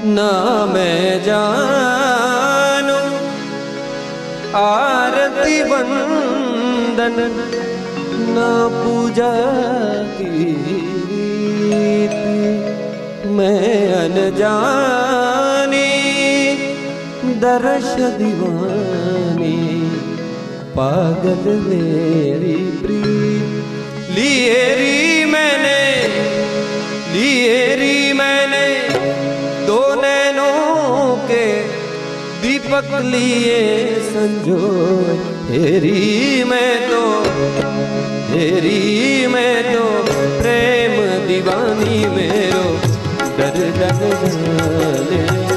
ना मैं जानू आरती वंदन ना पूजा की मैं अनजानी दर्श दीवानी पागल मेरी प्रीत लिए री मैंने दो नैनों के दीपक लिए संजो हेरी मैं तो प्रेम दीवानी मेरो दर्द जाने